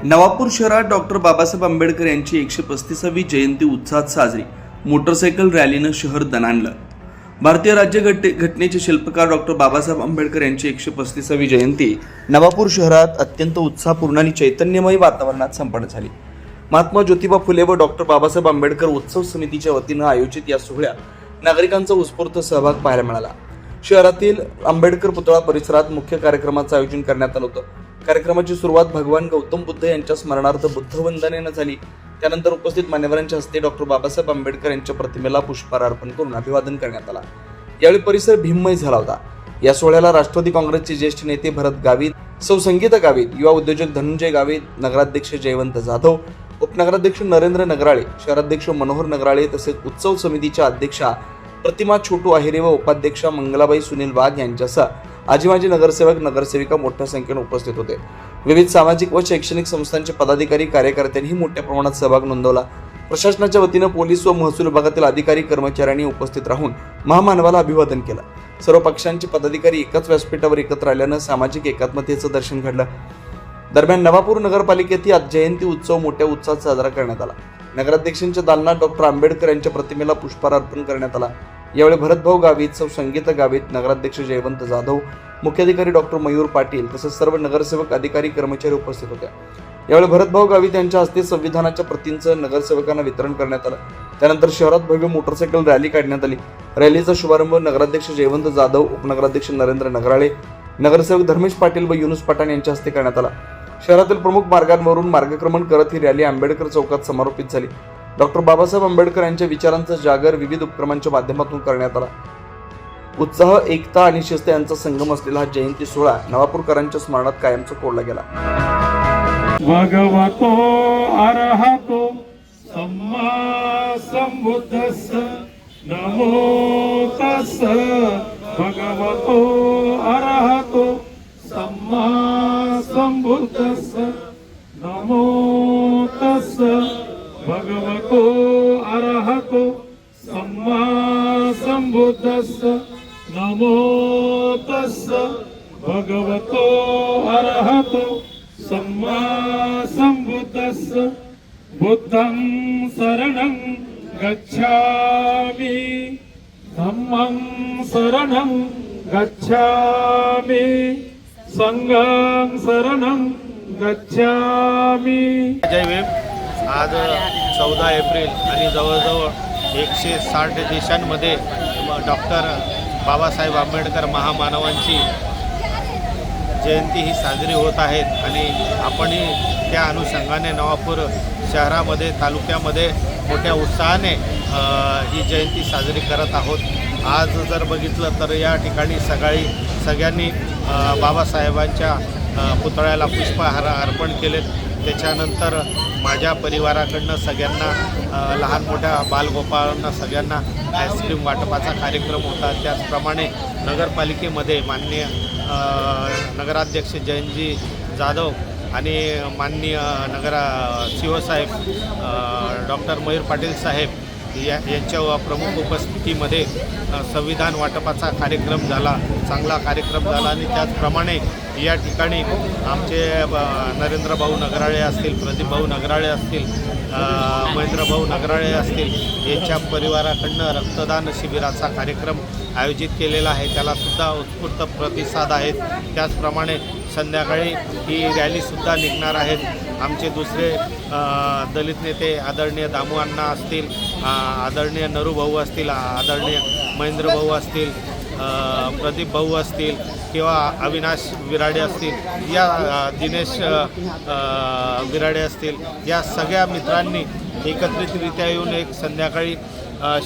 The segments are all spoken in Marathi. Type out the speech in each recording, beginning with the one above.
नवापूर शहरात डॉक्टर बाबासाहेब आंबेडकर यांची 135वी जयंती उत्साहात साजरी. मोटरसायकल रॅलीनं शहर दणाणलं. भारतीय राज्यघटनेचे शिल्पकार डॉक्टर बाबासाहेब आंबेडकर यांची 135वी जयंती नवापूर शहरात अत्यंत उत्साहपूर्ण आणि चैतन्यमय वातावरणात संपन्न झाली. महात्मा ज्योतिबा फुले व डॉक्टर बाबासाहेब आंबेडकर उत्सव समितीच्या वतीनं आयोजित या सोहळ्यात नागरिकांचा उत्स्फूर्त सहभाग पाहायला मिळाला. शहरातील आंबेडकर पुतळा परिसरात मुख्य कार्यक्रमाचं आयोजन करण्यात आलं होतं. कार्यक्रमाची सुरुवात भगवान गौतम बुद्ध यांच्या स्मरणार्थ बुद्धवंदनेनं झाली. त्यानंतर उपस्थित मान्यवरांच्या हस्ते डॉक्टर बाबासाहेब आंबेडकर यांच्या प्रतिमेला पुष्पहार अर्पण करून अभिवादन करण्यात आला. यावेळी परिसर भीममय झाला होता. या सोहळ्याला राष्ट्रवादी काँग्रेसचे ज्येष्ठ नेते भरत गावित, सौ संगीता गावित, युवा उद्योजक धनंजय गावित, नगराध्यक्ष जयवंत जाधव, उपनगराध्यक्ष नरेंद्र नगराळे, शहराध्यक्ष मनोहर नगराळे तसेच उत्सव समितीच्या अध्यक्षा प्रतिमा छोटू आहिरे व उपाध्यक्षा मंगलाबाई सुनील वाघ यांच्यासह आजी नगरसेवक नगरसेविका मोठ्या संख्येने उपस्थित होते. विविध सामाजिक व शैक्षणिक संस्थांचे पदाधिकारी कार्यकर्त्यांनी मोठ्या प्रमाणात सहभाग नोंदवला. प्रशासनाच्या वतीनं पोलीस व महसूल विभागातील अधिकारी कर्मचाऱ्यांनी उपस्थित राहून महामानवाला अभिवादन केलं. सर्व पक्षांचे पदाधिकारी एकाच व्यासपीठावर एकत्र आल्यानं सामाजिक एकात्मतेचं दर्शन घडलं. दरम्यान नवापूर नगरपालिकेतही आज जयंती उत्सव मोठ्या उत्साहात साजरा करण्यात आला. नगराध्यक्षांच्या दालनात डॉक्टर आंबेडकर यांच्या प्रतिमेला पुष्पहार अर्पण करण्यात आला. यावेळी भरतभाऊ गावित, सौ संगीता गावित, नगराध्यक्ष जयवंत जाधव, मुख्याधिकारी डॉक्टर मयूर पाटील तसेच सर्व नगरसेवक अधिकारी कर्मचारी उपस्थित होते. यावेळी भरतभाऊ गावित यांच्या हस्ते संविधानाच्या प्रतींचं नगरसेवकांना वितरण करण्यात आलं. त्यानंतर शहरात भव्य मोटरसायकल रॅली काढण्यात आली. रॅलीचा शुभारंभ नगराध्यक्ष जयवंत जाधव, उपनगराध्यक्ष नरेंद्र नगराळे, नगरसेवक धर्मेश पाटील व युनुस पठाण यांच्या हस्ते करण्यात आला. शहरातील प्रमुख मार्गांवरून मार्गक्रमण करत ही रॅली आंबेडकर चौकात समारोपित झाली. डॉक्टर बाबासाहेब आंबेडकर यांच्या विचारांचा जागर विविध उपक्रमांच्या माध्यमातून करण्यात आला. उत्साह, एकता आणि शिस्त यांचा संगम असलेला हा जयंती सोहळा नवापूरकरांच्या स्मरणात कायमचा कोरला गेला. भगवतो अरहतो सम्मा संबुद्धस्स नमो तस्स भगवतो अरहतो सम्मा संबुद्धस्स नमो तस्स भगवतो अरहतो सम्मा संबुद्धस्स नमो तस्स भगवतो अरहतो सम्मा संबुद्धस्स बुद्धं शरणं गच्छामि धम्मं शरणं गच्छामि संघं शरणं गच्छामि. जय भीम. आज 14 एप्रिल आणि जवळजवळ 160 देशांमध्ये डॉक्टर बाबासाहेब आंबेडकर महामानवांची जयंती ही साजरी होत आहेत आणि आपणही त्या अनुषंगाने नवापूर शहरामध्ये, तालुक्यामध्ये मोठ्या उत्साहाने ही जयंती साजरी करत आहोत. आज जर बघितलं तर या ठिकाणी सगळ्यांनी बाबासाहेबांच्या पुतळ्याला पुष्पहार अर्पण केलेत. त्याच्यानंतर माझ्या परिवाराकडनं सगळ्यांना, लहान मोठ्या बालगोपाळांना सगळ्यांना आईस्क्रीम वाटपाचा कार्यक्रम होता. त्याचप्रमाणे नगरपालिकेमध्ये माननीय नगराध्यक्ष जयंतजी जाधव आणि माननीय शिवसाहेब डॉक्टर मयूर पाटील साहेब यांच्या प्रमुख उपस्थितीमध्ये संविधान वाटपाचा कार्यक्रम झाला, चांगला कार्यक्रम झाला. आणि त्याचप्रमाणे या ठिकाणी आमचे नरेंद्रभाऊ नगराळे असतील, प्रदीपभाऊ नगराळे असतील, महेंद्रभाऊ नगराळे असतील यांच्या परिवाराकडनं रक्तदान शिबिराचा कार्यक्रम आयोजित केलेला आहे. त्यालासुद्धा उत्स्फूर्त प्रतिसाद आहेत. त्याचप्रमाणे संध्याकाळी ही रॅलीसुद्धा निघणार आहेत. आमचे दुसरे दलित नेते आदरणीय दामू अण्णा असतील, आदरणीय नरूभाऊ असतील, आदरणीय महेंद्रभाऊ असतील, प्रदीप भाऊ असतील किंवा अविनाश विराडे असतील, या दिनेश विराडे असतील, या सगळ्या मित्रांनी एकत्रितरित्या येऊन एक संध्याकाळी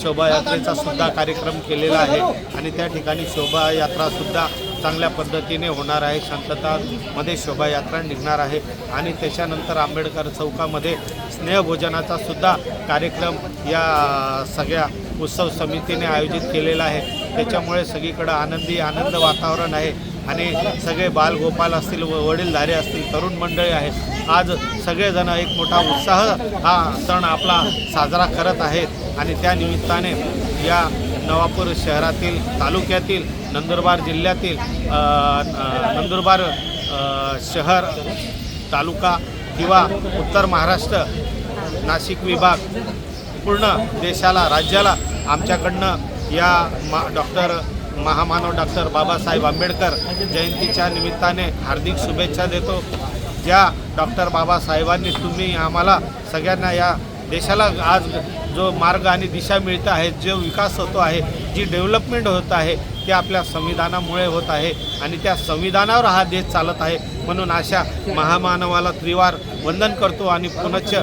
शोभायात्रेचा सुद्धा कार्यक्रम केलेला आहे आणि त्या ठिकाणी शोभायात्रासुद्धा चांगल्या पद्धतीने होणार आहे. शांततामध्ये शोभायात्रा निघणार आहे आणि त्याच्यानंतर आंबेडकर चौकामध्ये स्नेहभोजनाचा सुद्धा कार्यक्रम या सगळ्या उत्सव समितीने आयोजित केलेला आहे. त्याच्यामुळे सगळीकडं आनंद वातावरण आहे आणि सगळे बालगोपाल असतील, वडीलधारे असतील, तरुण मंडळी आहेत. आज सगळेजण एक मोठा उत्साह हा सण आपला साजरा करत आहेत आणि त्या निमित्ताने या नवापूर शहरातील, तालुक्यातील, नंदुरबार जिल्ह्यातील, नंदुरबार शहर, तालुका किंवा उत्तर महाराष्ट्र, नाशिक विभाग, पूर्ण देशाला, राज्याला आमच्याकडनं या डॉक्टर महामानव डॉक्टर बाबासाहेब आंबेडकर जयंतीच्या निमित्ताने हार्दिक शुभेच्छा देतो. ज्या डॉक्टर बाबासाहेबांनी तुम्ही आम्हाला सगळ्यांना या देशाला आज जो मार्ग आणि दिशा मिळत आहे, जो विकास होतो आहे, जी डेव्हलपमेंट होत आहे, ते आपल्या संविधानामुळे होत आहे आणि त्या संविधानावर हा देश चालत आहे. म्हणून अशा महामानवाला त्रिवार वंदन करतो आणि पुनश्च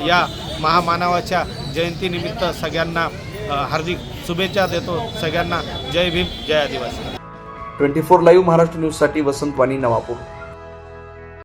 या महामानवाच्या जयंतीनिमित्त सगळ्यांना हार्दिक शुभेच्छा देतो. सगळ्यांना जय भीम, जय आदिवासी. 24 लाईव्ह महाराष्ट्र न्यूजसाठी वसंत वाणी, नवापूर.